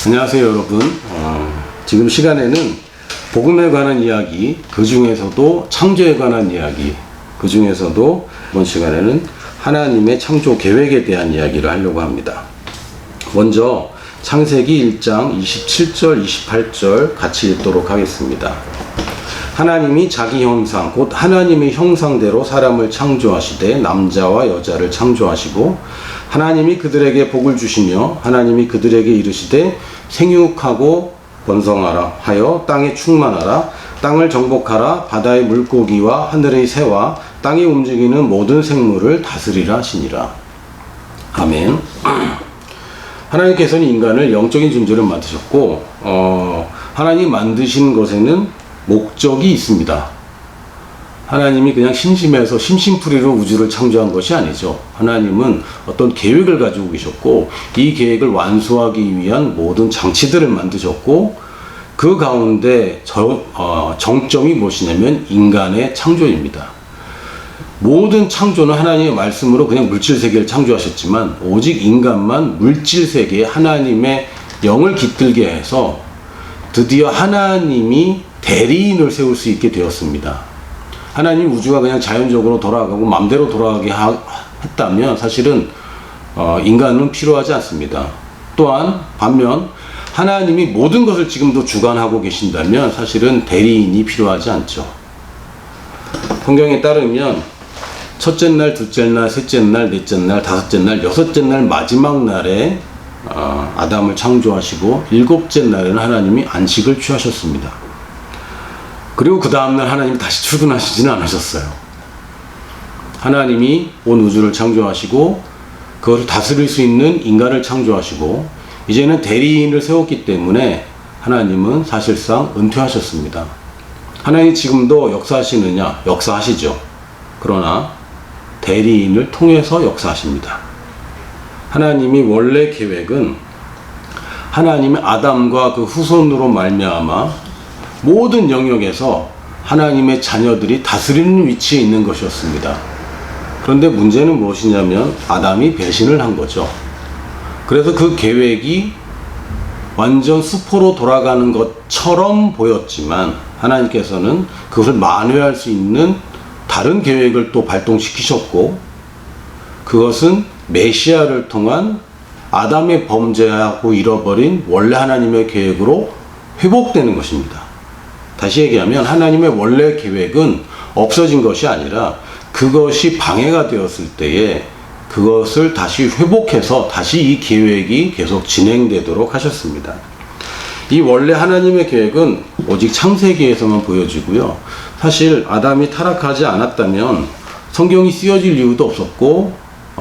안녕하세요 여러분. 지금 시간에는 복음에 관한 이야기, 그 중에서도 창조에 관한 이야기, 그 중에서도 이번 시간에는 하나님의 창조 계획에 대한 이야기를 하려고 합니다. 먼저 창세기 1장 27절 28절 같이 읽도록 하겠습니다. 하나님이 자기 형상 곧 하나님의 형상대로 사람을 창조하시되 남자와 여자를 창조하시고 하나님이 그들에게 복을 주시며 하나님이 그들에게 이르시되 생육하고 번성하라 하여 땅에 충만하라 땅을 정복하라 바다의 물고기와 하늘의 새와 땅에 움직이는 모든 생물을 다스리라 하시니라. 아멘. 하나님께서는 인간을 영적인 존재로 만드셨고 하나님 만드신 것에는 목적이 있습니다. 하나님이 그냥 심심해서 심심풀이로 우주를 창조한 것이 아니죠. 하나님은 어떤 계획을 가지고 계셨고 이 계획을 완수하기 위한 모든 장치들을 만드셨고 그 가운데 정점이 무엇이냐면 인간의 창조입니다. 모든 창조는 하나님의 말씀으로 그냥 물질세계를 창조하셨지만 오직 인간만 물질세계에 하나님의 영을 깃들게 해서 드디어 하나님이 대리인을 세울 수 있게 되었습니다. 하나님 우주가 그냥 자연적으로 돌아가고 맘대로 돌아가게 했다면 사실은 인간은 필요하지 않습니다. 또한 반면 하나님이 모든 것을 지금도 주관하고 계신다면 사실은 대리인이 필요하지 않죠. 성경에 따르면 첫째 날, 둘째 날, 셋째 날, 넷째 날, 다섯째 날, 여섯째 날 마지막 날에 아담을 창조하시고 일곱째 날에는 하나님이 안식을 취하셨습니다. 그리고 그 다음날 하나님이 다시 출근하시지는 않으셨어요. 하나님이 온 우주를 창조하시고 그것을 다스릴 수 있는 인간을 창조하시고 이제는 대리인을 세웠기 때문에 하나님은 사실상 은퇴하셨습니다. 하나님이 지금도 역사하시느냐? 역사하시죠. 그러나 대리인을 통해서 역사하십니다. 하나님이 원래 계획은 하나님의 아담과 그 후손으로 말미암아 모든 영역에서 하나님의 자녀들이 다스리는 위치에 있는 것이었습니다. 그런데 문제는 무엇이냐면 아담이 배신을 한 거죠. 그래서 그 계획이 완전 수포로 돌아가는 것처럼 보였지만 하나님께서는 그것을 만회할 수 있는 다른 계획을 또 발동시키셨고 그것은 메시아를 통한 아담의 범죄하고 잃어버린 원래 하나님의 계획으로 회복되는 것입니다. 다시 얘기하면 하나님의 원래 계획은 없어진 것이 아니라 그것이 방해가 되었을 때에 그것을 다시 회복해서 다시 이 계획이 계속 진행되도록 하셨습니다. 이 원래 하나님의 계획은 오직 창세기에서만 보여지고요. 사실 아담이 타락하지 않았다면 성경이 쓰여질 이유도 없었고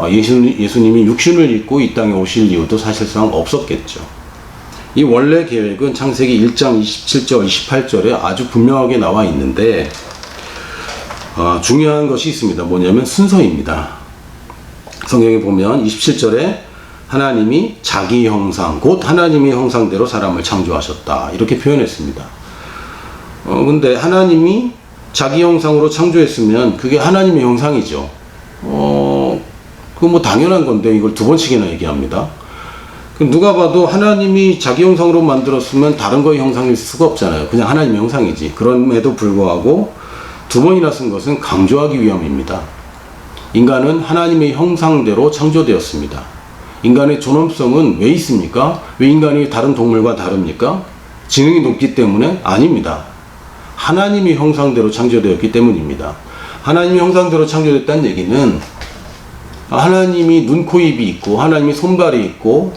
예수님이 육신을 입고 이 땅에 오실 이유도 사실상 없었겠죠. 이 원래 계획은 창세기 1장 27절 28절에 아주 분명하게 나와 있는데 중요한 것이 있습니다. 뭐냐면 순서입니다. 성경에 보면 27절에 하나님이 자기 형상 곧 하나님의 형상대로 사람을 창조하셨다 이렇게 표현했습니다. 근데 하나님이 자기 형상으로 창조했으면 그게 하나님의 형상이죠. 그거 뭐 당연한 건데 이걸 두 번씩이나 얘기합니다. 누가 봐도 하나님이 자기 형상으로 만들었으면 다른 거의 형상일 수가 없잖아요. 그냥 하나님의 형상이지. 그럼에도 불구하고 두 번이나 쓴 것은 강조하기 위함입니다. 인간은 하나님의 형상대로 창조되었습니다. 인간의 존엄성은 왜 있습니까? 왜 인간이 다른 동물과 다릅니까? 지능이 높기 때문에? 아닙니다. 하나님의 형상대로 창조되었기 때문입니다. 하나님의 형상대로 창조됐다는 얘기는 하나님이 눈, 코, 입이 있고 하나님이 손발이 있고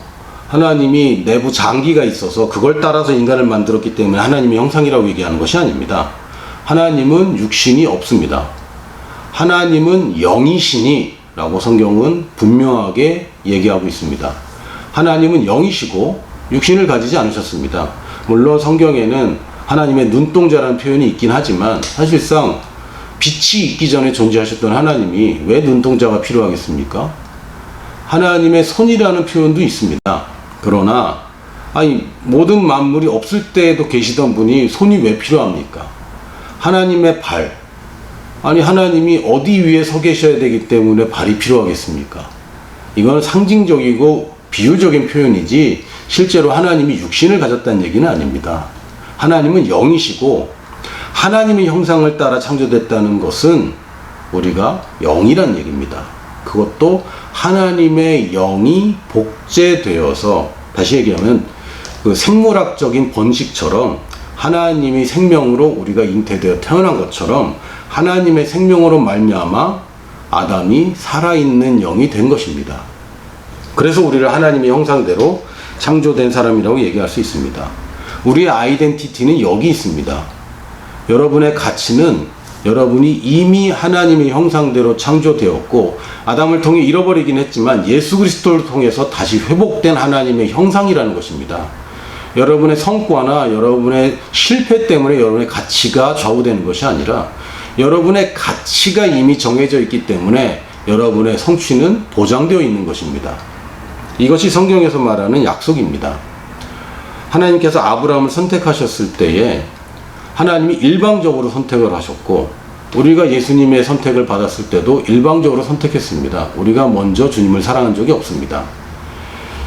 하나님이 내부 장기가 있어서 그걸 따라서 인간을 만들었기 때문에 하나님의 형상이라고 얘기하는 것이 아닙니다. 하나님은 육신이 없습니다. 하나님은 영이시니 라고 성경은 분명하게 얘기하고 있습니다. 하나님은 영이시고 육신을 가지지 않으셨습니다. 물론 성경에는 하나님의 눈동자라는 표현이 있긴 하지만 사실상 빛이 있기 전에 존재하셨던 하나님이 왜 눈동자가 필요하겠습니까? 하나님의 손이라는 표현도 있습니다. 그러나 아니, 모든 만물이 없을 때에도 계시던 분이 손이 왜 필요합니까? 하나님의 발. 아니, 하나님이 어디 위에 서 계셔야 되기 때문에 발이 필요하겠습니까? 이건 상징적이고 비유적인 표현이지 실제로 하나님이 육신을 가졌다는 얘기는 아닙니다. 하나님은 영이시고 하나님의 형상을 따라 창조됐다는 것은 우리가 영이란 얘기입니다. 그것도 하나님의 영이 복제되어서, 다시 얘기하면 그 생물학적인 번식처럼 하나님이 생명으로 우리가 잉태되어 태어난 것처럼 하나님의 생명으로 말미암아 아담이 살아있는 영이 된 것입니다. 그래서 우리를 하나님의 형상대로 창조된 사람이라고 얘기할 수 있습니다. 우리의 아이덴티티는 여기 있습니다. 여러분의 가치는 여러분이 이미 하나님의 형상대로 창조되었고 아담을 통해 잃어버리긴 했지만 예수 그리스도를 통해서 다시 회복된 하나님의 형상이라는 것입니다. 여러분의 성과나 여러분의 실패 때문에 여러분의 가치가 좌우되는 것이 아니라 여러분의 가치가 이미 정해져 있기 때문에 여러분의 성취는 보장되어 있는 것입니다. 이것이 성경에서 말하는 약속입니다. 하나님께서 아브라함을 선택하셨을 때에 하나님이 일방적으로 선택을 하셨고 우리가 예수님의 선택을 받았을 때도 일방적으로 선택했습니다. 우리가 먼저 주님을 사랑한 적이 없습니다.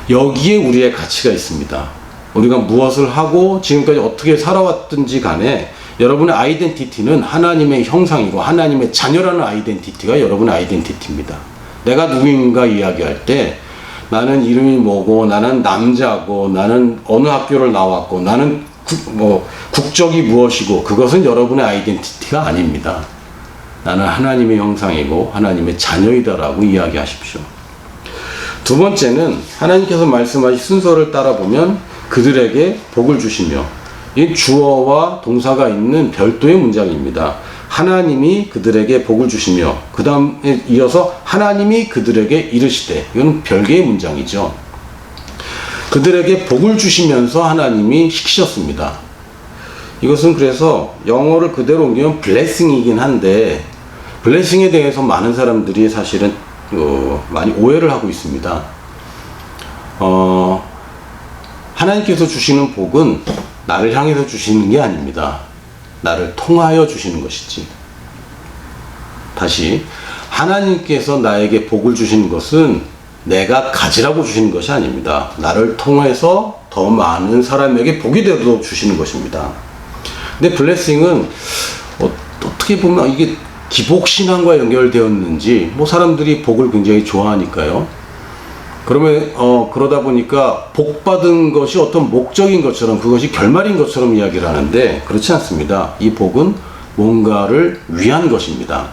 여기에 우리의 가치가 있습니다. 우리가 무엇을 하고 지금까지 어떻게 살아왔든지 간에 여러분의 아이덴티티는 하나님의 형상이고 하나님의 자녀라는 아이덴티티가 여러분의 아이덴티티입니다. 내가 누구인가 이야기할 때 나는 이름이 뭐고 나는 남자고 나는 어느 학교를 나왔고 나는 국적이 무엇이고 그것은 여러분의 아이덴티티가 아닙니다. 나는 하나님의 형상이고 하나님의 자녀이다라고 이야기하십시오. 두 번째는 하나님께서 말씀하신 순서를 따라 보면 그들에게 복을 주시며, 이 주어와 동사가 있는 별도의 문장입니다. 하나님이 그들에게 복을 주시며 그 다음에 이어서 하나님이 그들에게 이르시되, 이건 별개의 문장이죠. 그들에게 복을 주시면서 하나님이 시키셨습니다. 이것은 그래서 영어를 그대로 옮기면 blessing이긴 한데 blessing에 대해서 많은 사람들이 사실은 많이 오해를 하고 있습니다. 하나님께서 주시는 복은 나를 향해서 주시는 게 아닙니다. 나를 통하여 주시는 것이지. 다시, 하나님께서 나에게 복을 주시는 것은 내가 가지라고 주시는 것이 아닙니다. 나를 통해서 더 많은 사람에게 복이 되도록 주시는 것입니다. 근데 블레싱은 어떻게 보면 이게 기복신앙과 연결되었는지 사람들이 복을 굉장히 좋아하니까요. 그러면 그러다 보니까 복 받은 것이 어떤 목적인 것처럼, 그것이 결말인 것처럼 이야기를 하는데 그렇지 않습니다. 이 복은 뭔가를 위한 것입니다.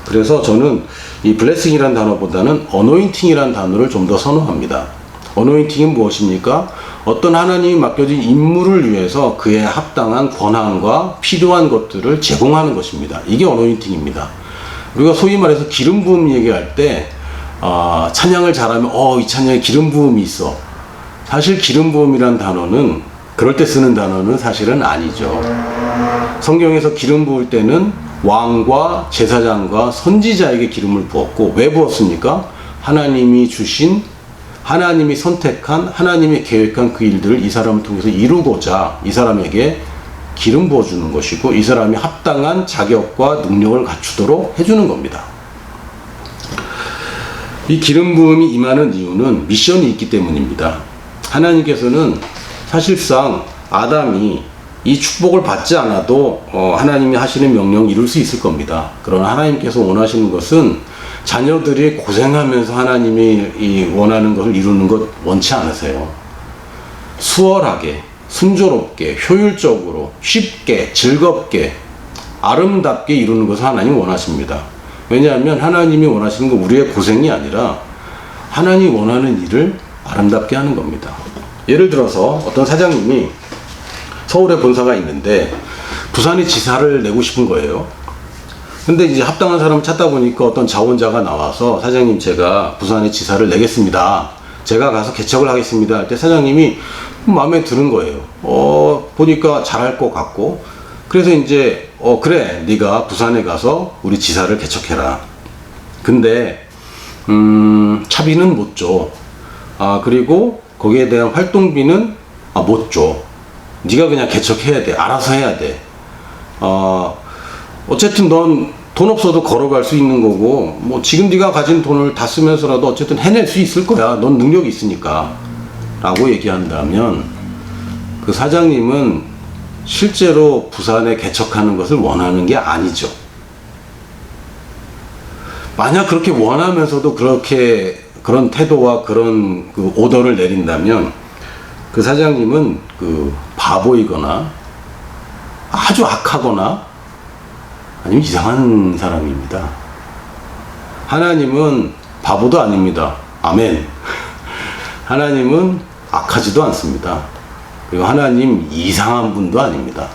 그래서 저는 이 블레싱이라는 단어보다는 어노인팅이라는 단어를 좀 더 선호합니다. 어노인팅은 무엇입니까? 어떤 하나님이 맡겨진 임무를 위해서 그에 합당한 권한과 필요한 것들을 제공하는 것입니다. 이게 어노인팅입니다. 우리가 소위 말해서 기름 부음 얘기할 때 찬양을 잘하면 이 찬양에 기름 부음이 있어. 사실 기름 부음이란 단어는 그럴 때 쓰는 단어는 사실은 아니죠. 성경에서 기름 부을 때는 왕과 제사장과 선지자에게 기름을 부었고, 왜 부었습니까? 하나님이 주신, 하나님이 선택한, 하나님이 계획한 그 일들을 이 사람을 통해서 이루고자 이 사람에게 기름 부어주는 것이고, 이 사람이 합당한 자격과 능력을 갖추도록 해주는 겁니다. 이 기름 부음이 임하는 이유는 미션이 있기 때문입니다. 하나님께서는 사실상 아담이 이 축복을 받지 않아도 하나님이 하시는 명령을 이룰 수 있을 겁니다. 그러나 하나님께서 원하시는 것은 자녀들이 고생하면서 하나님이 원하는 것을 이루는 것 원치 않으세요. 수월하게, 순조롭게, 효율적으로, 쉽게, 즐겁게, 아름답게 이루는 것을 하나님 원하십니다. 왜냐하면 하나님이 원하시는 건 우리의 고생이 아니라 하나님이 원하는 일을 아름답게 하는 겁니다. 예를 들어서 어떤 사장님이 서울에 본사가 있는데 부산에 지사를 내고 싶은 거예요. 근데 이제 합당한 사람을 찾다 보니까 어떤 자원자가 나와서 사장님, 제가 부산에 지사를 내겠습니다. 제가 가서 개척을 하겠습니다. 할 때 사장님이 마음에 드는 거예요. 보니까 잘할 것 같고. 그래서 이제 그래, 네가 부산에 가서 우리 지사를 개척해라. 근데 차비는 못 줘. 그리고 거기에 대한 활동비는 못 줘. 네가 그냥 개척해야 돼. 알아서 해야 돼. 어쨌든 넌 돈 없어도 걸어갈 수 있는 거고, 뭐 지금 네가 가진 돈을 다 쓰면서라도 어쨌든 해낼 수 있을 거야. 넌 능력이 있으니까. 라고 얘기한다면 그 사장님은 실제로 부산에 개척하는 것을 원하는 게 아니죠. 만약 그렇게 원하면서도 그런 태도와 그런 그 오더를 내린다면 그 사장님은 그 바보이거나 아주 악하거나 아니면 이상한 사람입니다. 하나님은 바보도 아닙니다. 아멘. 하나님은 악하지도 않습니다. 그리고 하나님 이상한 분도 아닙니다.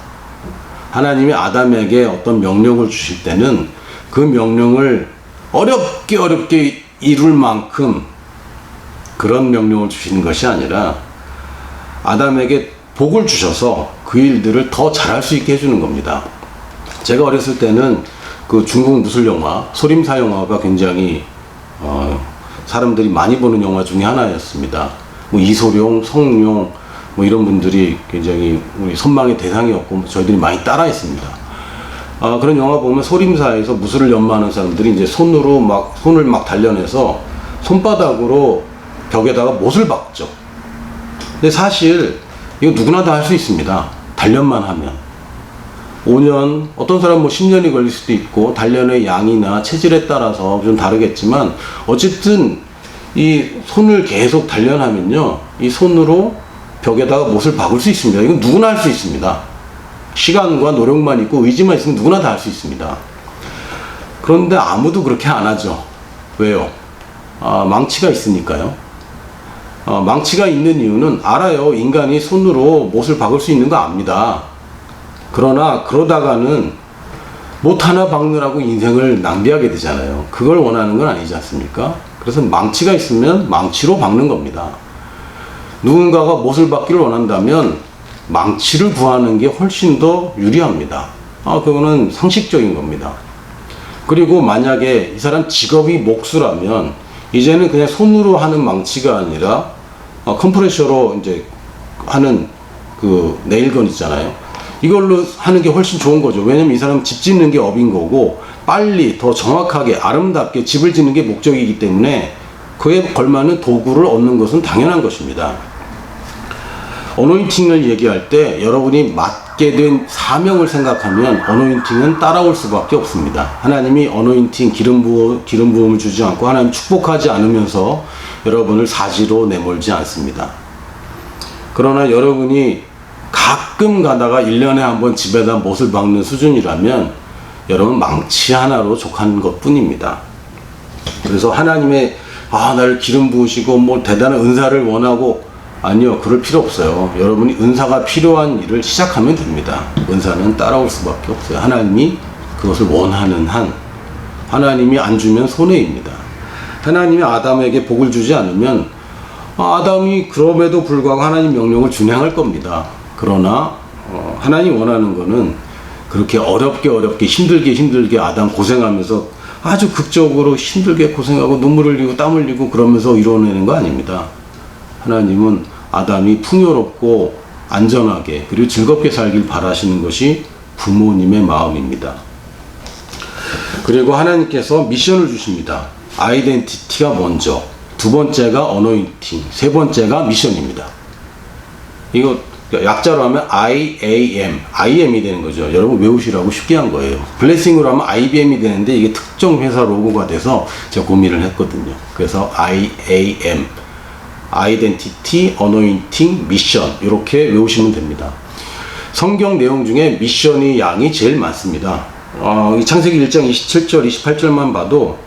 하나님이 아담에게 어떤 명령을 주실 때는 그 명령을 어렵게 이룰 만큼 그런 명령을 주시는 것이 아니라 아담에게 복을 주셔서 그 일들을 더 잘할 수 있게 해주는 겁니다. 제가 어렸을 때는 그 중국 무술 영화, 소림사 영화가 굉장히 사람들이 많이 보는 영화 중에 하나였습니다. 뭐 이소룡, 성룡 뭐 이런 분들이 굉장히 우리 선망의 대상이었고 저희들이 많이 따라했습니다. 그런 영화 보면 소림사에서 무술을 연마하는 사람들이 이제 손을 막 단련해서 손바닥으로 벽에다가 못을 박죠. 근데 사실 이거 누구나 다 할 수 있습니다. 단련만 하면. 5년, 어떤 사람 뭐 10년이 걸릴 수도 있고, 단련의 양이나 체질에 따라서 좀 다르겠지만, 어쨌든 이 손을 계속 단련하면요, 이 손으로 벽에다가 못을 박을 수 있습니다. 이건 누구나 할 수 있습니다. 시간과 노력만 있고 의지만 있으면 누구나 다 할 수 있습니다. 그런데 아무도 그렇게 안 하죠. 왜요? 망치가 있으니까요. 망치가 있는 이유는 알아요. 인간이 손으로 못을 박을 수 있는 거 압니다. 그러나 그러다가는 못 하나 박느라고 인생을 낭비하게 되잖아요. 그걸 원하는 건 아니지 않습니까? 그래서 망치가 있으면 망치로 박는 겁니다. 누군가가 못을 박기를 원한다면 망치를 구하는 게 훨씬 더 유리합니다. 그거는 상식적인 겁니다. 그리고 만약에 이 사람 직업이 목수라면 이제는 그냥 손으로 하는 망치가 아니라 컴프레셔로 이제 하는 그 네일건 있잖아요. 이걸로 하는 게 훨씬 좋은 거죠. 왜냐면 이 사람은 집 짓는 게 업인 거고 빨리 더 정확하게 아름답게 집을 짓는 게 목적이기 때문에 그에 걸맞는 도구를 얻는 것은 당연한 것입니다. 어노인팅을 얘기할 때 여러분이 맡게 된 사명을 생각하면 어노인팅은 따라올 수밖에 없습니다. 하나님이 어노인팅 기름 부음을 주지 않고 하나님 축복하지 않으면서 여러분을 사지로 내몰지 않습니다. 그러나 여러분이 가끔 가다가 1년에 한 번 집에다 못을 박는 수준이라면 여러분 망치 하나로 족한 것 뿐입니다. 그래서 하나님의 나를 기름 부으시고 뭐 대단한 은사를 원하고 아니요, 그럴 필요 없어요. 여러분이 은사가 필요한 일을 시작하면 됩니다. 은사는 따라올 수밖에 없어요. 하나님이 그것을 원하는 한 하나님이 안 주면 손해입니다. 하나님이 아담에게 복을 주지 않으면 아담이 그럼에도 불구하고 하나님 명령을 준행할 겁니다. 그러나 하나님 원하는 거는 그렇게 어렵게 힘들게 아담 고생하면서 아주 극적으로 힘들게 고생하고 눈물 흘리고 땀 흘리고 그러면서 이뤄내는 거 아닙니다. 하나님은 아담이 풍요롭고 안전하게 그리고 즐겁게 살길 바라시는 것이 부모님의 마음입니다. 그리고 하나님께서 미션을 주십니다. 아이덴티티가 먼저, 두 번째가 어노인팅, 세 번째가 미션입니다. 이거 약자로 하면 IAM이 되는 거죠. 여러분 외우시라고 쉽게 한 거예요. 블레싱으로 하면 IBM이 되는데 이게 특정 회사 로고가 돼서 제가 고민을 했거든요. 그래서 IAM, 아이덴티티, 어노인팅, 미션 이렇게 외우시면 됩니다. 성경 내용 중에 미션의 양이 제일 많습니다. 이 창세기 1장 27절, 28절만 봐도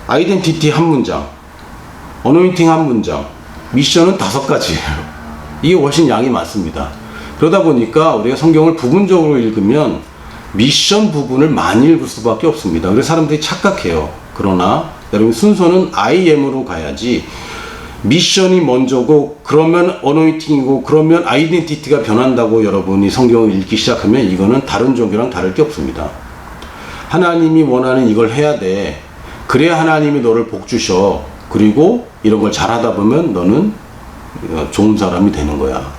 아이덴티티 한 문장, 어노인팅 한 문장, 미션은 5가지예요. 이게 훨씬 양이 많습니다. 그러다 보니까 우리가 성경을 부분적으로 읽으면 미션 부분을 많이 읽을 수밖에 없습니다. 그래서 사람들이 착각해요. 그러나 여러분 순서는 IM으로 가야지 미션이 먼저고 그러면 어노인팅이고 그러면 아이덴티티가 변한다고 여러분이 성경을 읽기 시작하면 이거는 다른 종교랑 다를 게 없습니다. 하나님이 원하는 이걸 해야 돼. 그래야 하나님이 너를 복 주셔. 그리고 이런 걸 잘하다 보면 너는 좋은 사람이 되는 거야.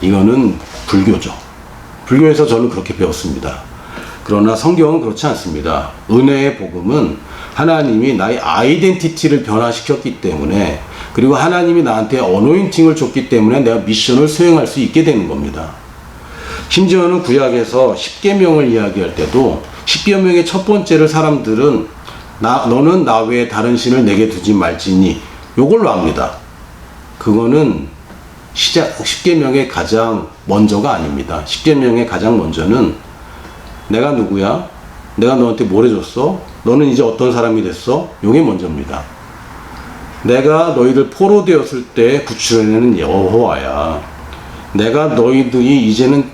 이거는 불교죠. 불교에서 저는 그렇게 배웠습니다. 그러나 성경은 그렇지 않습니다. 은혜의 복음은 하나님이 나의 아이덴티티를 변화시켰기 때문에, 그리고 하나님이 나한테 어노인팅을 줬기 때문에 내가 미션을 수행할 수 있게 되는 겁니다. 심지어는 구약에서 십계명을 이야기할 때도 십계명의 첫 번째를 사람들은 너는 나 외에 다른 신을 내게 두지 말지니 요걸로 합니다. 그거는 십계명의 가장 먼저가 아닙니다. 십계명의 가장 먼저는 내가 누구야? 내가 너한테 뭘 해줬어? 너는 이제 어떤 사람이 됐어? 요게 먼저입니다. 내가 너희들 포로되었을 때 구출해내는 여호와야. 내가 너희들을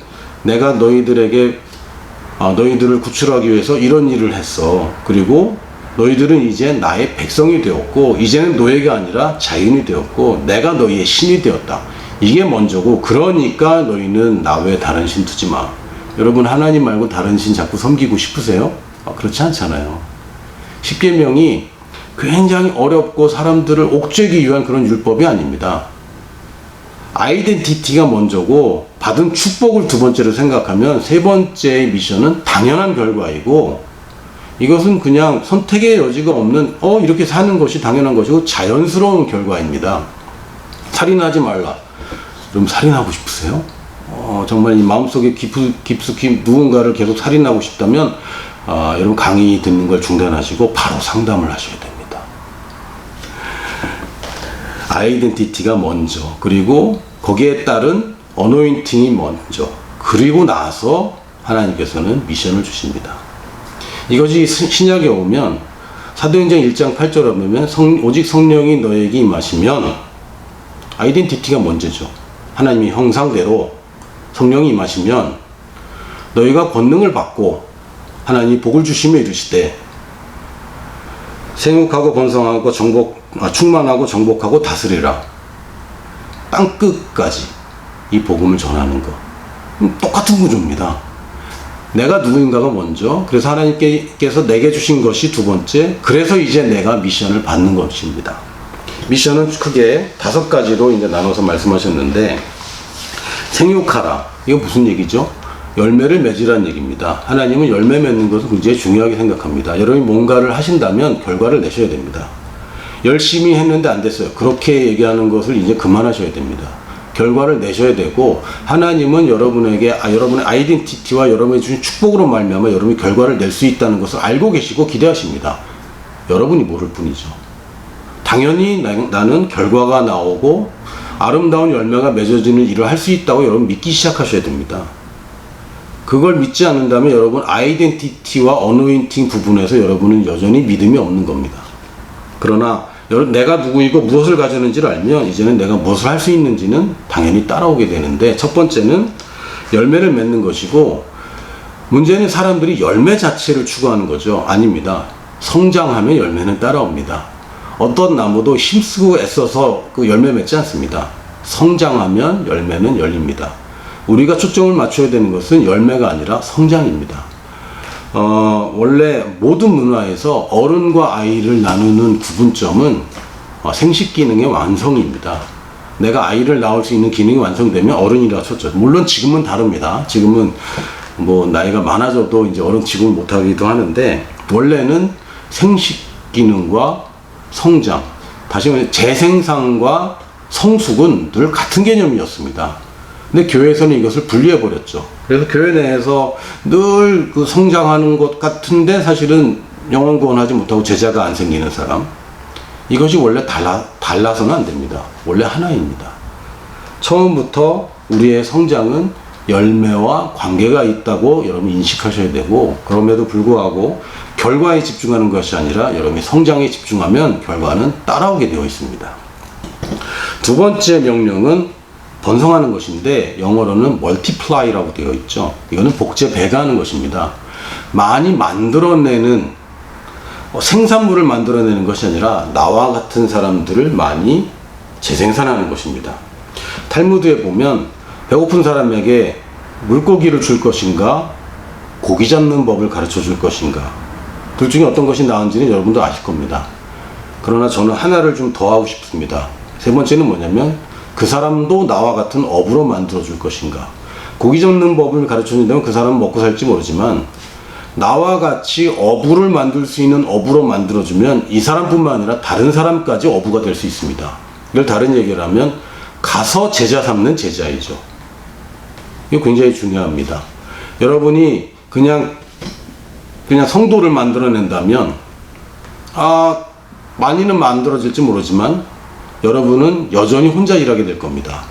구출하기 위해서 이런 일을 했어. 그리고 너희들은 이제 나의 백성이 되었고, 이제는 노예가 아니라 자유인이 되었고, 내가 너희의 신이 되었다. 이게 먼저고, 그러니까 너희는 나 외에 다른 신 두지 마. 여러분, 하나님 말고 다른 신 자꾸 섬기고 싶으세요? 그렇지 않잖아요. 십계명이 굉장히 어렵고 사람들을 옥죄기 위한 그런 율법이 아닙니다. 아이덴티티가 먼저고, 받은 축복을 두 번째로 생각하면 세 번째의 미션은 당연한 결과이고, 이것은 그냥 선택의 여지가 없는 이렇게 사는 것이 당연한 것이고 자연스러운 결과입니다. 살인하지 말라. 여러분, 살인하고 싶으세요? 정말 이 마음속에 깊숙이 누군가를 계속 살인하고 싶다면 여러분, 강의 듣는 걸 중단하시고 바로 상담을 하셔야 됩니다. 아이덴티티가 먼저, 그리고 거기에 따른 어노인팅이 먼저, 그리고 나서 하나님께서는 미션을 주십니다. 이것이 신약에 오면 사도행전 1장 8절에 보면 오직 성령이 너에게 임하시면, 아이덴티티가 먼저죠. 하나님의 형상대로 성령이 임하시면 너희가 권능을 받고 하나님이 복을 주시며 이르시되 생육하고 번성하고 충만하고 정복하고 다스리라. 땅끝까지 이 복음을 전하는 것. 똑같은 구조입니다. 내가 누구인가가 먼저, 그래서 하나님께서 내게 주신 것이 두 번째, 그래서 이제 내가 미션을 받는 것입니다. 미션은 크게 5가지로 이제 나눠서 말씀하셨는데, 생육하라. 이거 무슨 얘기죠? 열매를 맺으라는 얘기입니다. 하나님은 열매 맺는 것을 굉장히 중요하게 생각합니다. 여러분이 뭔가를 하신다면 결과를 내셔야 됩니다. 열심히 했는데 안 됐어요. 그렇게 얘기하는 것을 이제 그만하셔야 됩니다. 결과를 내셔야 되고, 하나님은 여러분의 아이덴티티와 여러분이 주신 축복으로 말미암아 여러분이 결과를 낼 수 있다는 것을 알고 계시고 기대하십니다. 여러분이 모를 뿐이죠. 당연히 나는 결과가 나오고 아름다운 열매가 맺어지는 일을 할 수 있다고 여러분 믿기 시작하셔야 됩니다. 그걸 믿지 않는다면 여러분 아이덴티티와 어노인팅 부분에서 여러분은 여전히 믿음이 없는 겁니다. 그러나 내가 누구이고 무엇을 가졌는지를 알면 이제는 내가 무엇을 할 수 있는지는 당연히 따라오게 되는데, 첫 번째는 열매를 맺는 것이고, 문제는 사람들이 열매 자체를 추구하는 거죠. 아닙니다. 성장하면 열매는 따라옵니다. 어떤 나무도 힘쓰고 애써서 그 열매 맺지 않습니다. 성장하면 열매는 열립니다. 우리가 초점을 맞춰야 되는 것은 열매가 아니라 성장입니다. 원래 모든 문화에서 어른과 아이를 나누는 구분점은 생식 기능의 완성입니다. 내가 아이를 낳을 수 있는 기능이 완성되면 어른이라 쳤죠. 물론 지금은 다릅니다. 지금은 뭐 나이가 많아져도 이제 어른 취급을 못하기도 하는데, 원래는 생식 기능과 성장, 다시 말해 재생산과 성숙은 늘 같은 개념이었습니다. 근데 교회에서는 이것을 분리해버렸죠. 그래서 교회 내에서 늘 그 성장하는 것 같은데 사실은 영혼 구원하지 못하고 제자가 안 생기는 사람, 이것이 원래 달라서는 안 됩니다. 원래 하나입니다. 처음부터 우리의 성장은 열매와 관계가 있다고 여러분 인식하셔야 되고, 그럼에도 불구하고 결과에 집중하는 것이 아니라 여러분이 성장에 집중하면 결과는 따라오게 되어 있습니다. 두 번째 명령은 번성하는 것인데, 영어로는 multiply라고 되어 있죠. 이거는 복제 배가하는 것입니다. 많이 만들어내는, 생산물을 만들어내는 것이 아니라 나와 같은 사람들을 많이 재생산하는 것입니다. 탈무드에 보면 배고픈 사람에게 물고기를 줄 것인가, 고기 잡는 법을 가르쳐 줄 것인가, 둘 중에 어떤 것이 나은지는 여러분도 아실 겁니다. 그러나 저는 하나를 좀 더 하고 싶습니다. 세 번째는 뭐냐면 그 사람도 나와 같은 어부로 만들어줄 것인가. 고기 잡는 법을 가르쳐준다면 그 사람은 먹고 살지 모르지만 나와 같이 어부를 만들 수 있는 어부로 만들어주면 이 사람뿐만 아니라 다른 사람까지 어부가 될 수 있습니다. 이걸 다른 얘기를 하면 가서 제자 삼는 제자이죠. 이거 굉장히 중요합니다. 여러분이 그냥 성도를 만들어낸다면 많이는 만들어질지 모르지만 여러분은 여전히 혼자 일하게 될 겁니다.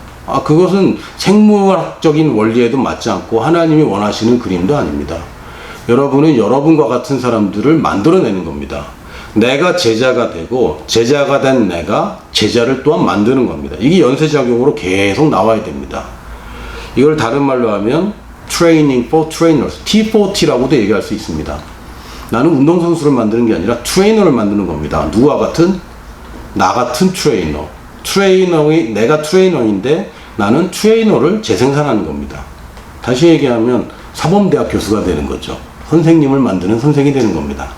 그것은 생물학적인 원리에도 맞지 않고 하나님이 원하시는 그림도 아닙니다. 여러분은 여러분과 같은 사람들을 만들어내는 겁니다. 내가 제자가 되고 제자가 된 내가 제자를 또한 만드는 겁니다. 이게 연쇄작용으로 계속 나와야 됩니다. 이걸 다른 말로 하면 Training for Trainers, T4T라고도 얘기할 수 있습니다. 나는 운동선수를 만드는 게 아니라 트레이너를 만드는 겁니다. 누구와 같은? 나 같은 트레이너. 내가 트레이너인데 나는 트레이너를 재생산하는 겁니다. 다시 얘기하면 사범대학 교수가 되는 거죠. 선생님을 만드는 선생이 되는 겁니다.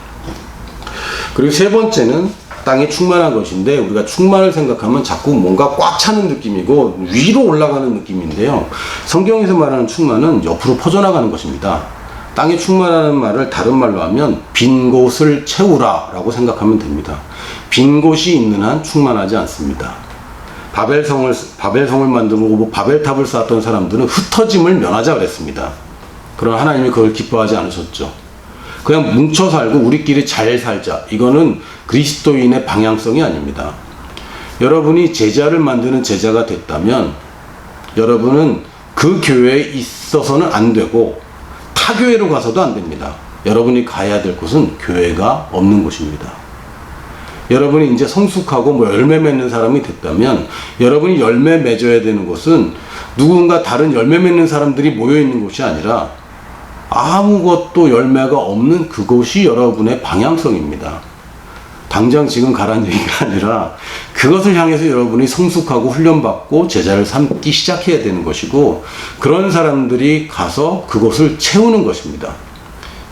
그리고 세 번째는 땅에 충만한 것인데, 우리가 충만을 생각하면 자꾸 뭔가 꽉 차는 느낌이고 위로 올라가는 느낌인데요. 성경에서 말하는 충만은 옆으로 퍼져나가는 것입니다. 땅에 충만하는 말을 다른 말로 하면 빈 곳을 채우라 라고 생각하면 됩니다. 빈 곳이 있는 한 충만하지 않습니다. 바벨성을 만들고 바벨탑을 쌓았던 사람들은 흩어짐을 면하자 그랬습니다. 그러나 하나님이 그걸 기뻐하지 않으셨죠. 그냥 뭉쳐 살고 우리끼리 잘 살자. 이거는 그리스도인의 방향성이 아닙니다. 여러분이 제자를 만드는 제자가 됐다면 여러분은 그 교회에 있어서는 안 되고 타 교회로 가서도 안 됩니다. 여러분이 가야 될 곳은 교회가 없는 곳입니다. 여러분이 이제 성숙하고 열매 맺는 사람이 됐다면 여러분이 열매 맺어야 되는 곳은 누군가 다른 열매 맺는 사람들이 모여 있는 곳이 아니라 아무것도 열매가 없는 그곳이 여러분의 방향성입니다. 당장 지금 가라는 얘기가 아니라 그것을 향해서 여러분이 성숙하고 훈련받고 제자를 삼기 시작해야 되는 것이고, 그런 사람들이 가서 그것을 채우는 것입니다.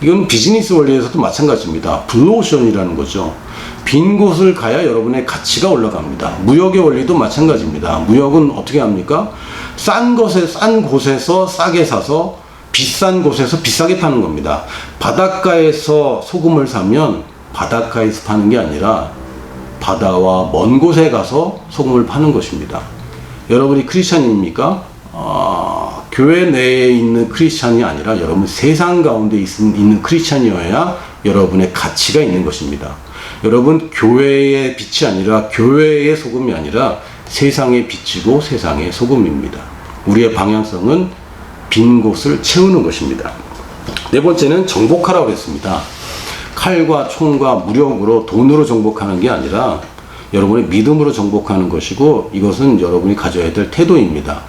이건 비즈니스 원리에서도 마찬가지입니다. 블루오션이라는 거죠. 빈 곳을 가야 여러분의 가치가 올라갑니다. 무역의 원리도 마찬가지입니다. 무역은 어떻게 합니까? 싼 곳에서 싸게 사서 비싼 곳에서 비싸게 파는 겁니다. 바닷가에서 소금을 사면 바닷가에서 파는 게 아니라 바다와 먼 곳에 가서 소금을 파는 것입니다. 여러분이 크리스찬입니까? 교회 내에 있는 크리스찬이 아니라 여러분 세상 가운데 있는 크리스찬이어야 여러분의 가치가 있는 것입니다. 여러분 교회의 빛이 아니라 교회의 소금이 아니라 세상의 빛이고 세상의 소금입니다. 우리의 방향성은 빈 곳을 채우는 것입니다. 네 번째는 정복하라고 했습니다. 칼과 총과 무력으로 돈으로 정복하는 게 아니라 여러분의 믿음으로 정복하는 것이고, 이것은 여러분이 가져야 될 태도입니다.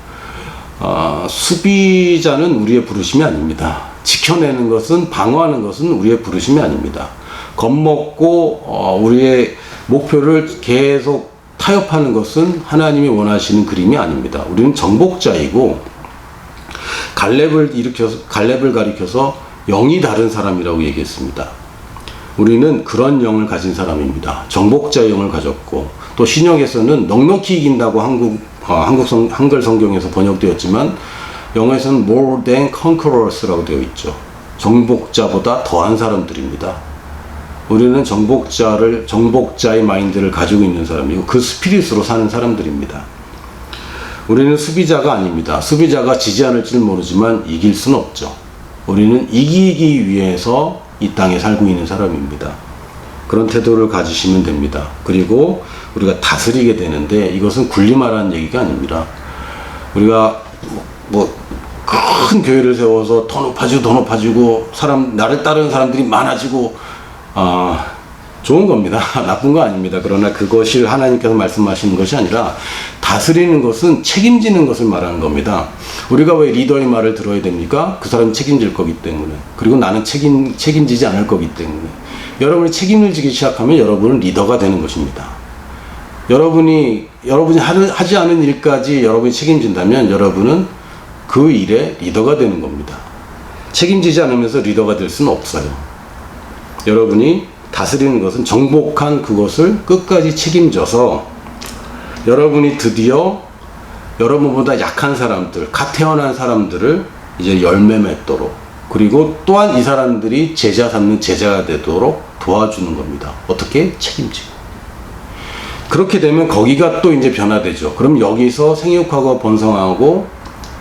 수비자는 우리의 부르심이 아닙니다. 지켜내는 것은, 방어하는 것은 우리의 부르심이 아닙니다. 겁먹고 우리의 목표를 계속 타협하는 것은 하나님이 원하시는 그림이 아닙니다. 우리는 정복자이고 갈렙을 가리켜서 영이 다른 사람이라고 얘기했습니다. 우리는 그런 영을 가진 사람입니다. 정복자의 영을 가졌고, 또 신약에서는 넉넉히 이긴다고 한글 성경에서 번역되었지만 영어에서는 more than conquerors라고 되어 있죠. 정복자보다 더한 사람들입니다. 우리는 정복자의 마인드를 가지고 있는 사람이고 그 스피릿으로 사는 사람들입니다. 우리는 수비자가 아닙니다. 수비자가 지지 않을지는 모르지만 이길 수는 없죠. 우리는 이기기 위해서 이 땅에 살고 있는 사람입니다. 그런 태도를 가지시면 됩니다. 그리고 우리가 다스리게 되는데, 이것은 군림하라는 얘기가 아닙니다. 우리가 큰 교회를 세워서 더 높아지고 나를 따르는 사람들이 많아지고 좋은 겁니다. 나쁜 거 아닙니다. 그러나 그것이 하나님께서 말씀하시는 것이 아니라 다스리는 것은 책임지는 것을 말하는 겁니다. 우리가 왜 리더의 말을 들어야 됩니까? 그 사람이 책임질 거기 때문에. 그리고 나는 책임지지 않을 거기 때문에. 여러분이 책임을 지기 시작하면 여러분은 리더가 되는 것입니다. 여러분이 하지 않은 일까지 여러분이 책임진다면 여러분은 그 일의 리더가 되는 겁니다. 책임지지 않으면서 리더가 될 수는 없어요. 여러분이 다스리는 것은 정복한 그것을 끝까지 책임져서 여러분이 드디어 여러분보다 약한 사람들, 갓 태어난 사람들을 이제 열매 맺도록, 그리고 또한 이 사람들이 제자 삼는 제자가 되도록 도와주는 겁니다. 어떻게? 책임지고. 그렇게 되면 거기가 또 이제 변화되죠. 그럼 여기서 생육하고 번성하고,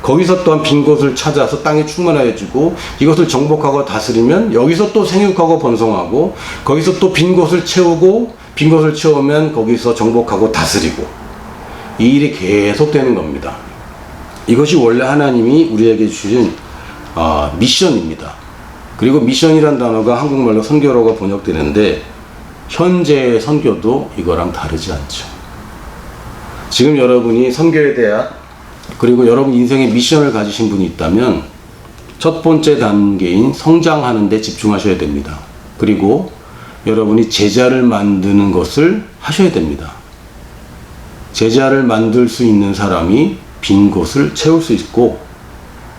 거기서 또한 빈 곳을 찾아서 땅에 충만하여지고, 이것을 정복하고 다스리면 여기서 또 생육하고 번성하고, 거기서 또 빈 곳을 채우고, 빈 곳을 채우면 거기서 정복하고 다스리고, 이 일이 계속되는 겁니다. 이것이 원래 하나님이 우리에게 주신 미션입니다. 그리고 미션이란 단어가 한국말로 선교로가 번역되는데, 현재의 선교도 이거랑 다르지 않죠. 지금 여러분이 선교에 대한, 그리고 여러분 인생의 미션을 가지신 분이 있다면 첫 번째 단계인 성장하는 데 집중하셔야 됩니다. 그리고 여러분이 제자를 만드는 것을 하셔야 됩니다. 제자를 만들 수 있는 사람이 빈 곳을 채울 수 있고,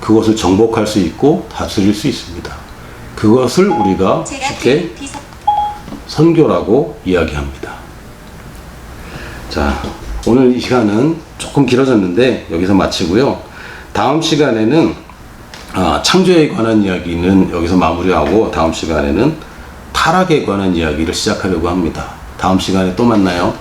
그것을 정복할 수 있고 다스릴 수 있습니다. 그것을 우리가 쉽게 선교라고 이야기합니다. 자, 오늘 이 시간은 조금 길어졌는데 여기서 마치고요. 다음 시간에는 창조에 관한 이야기는 여기서 마무리하고, 다음 시간에는 타락에 관한 이야기를 시작하려고 합니다. 다음 시간에 또 만나요.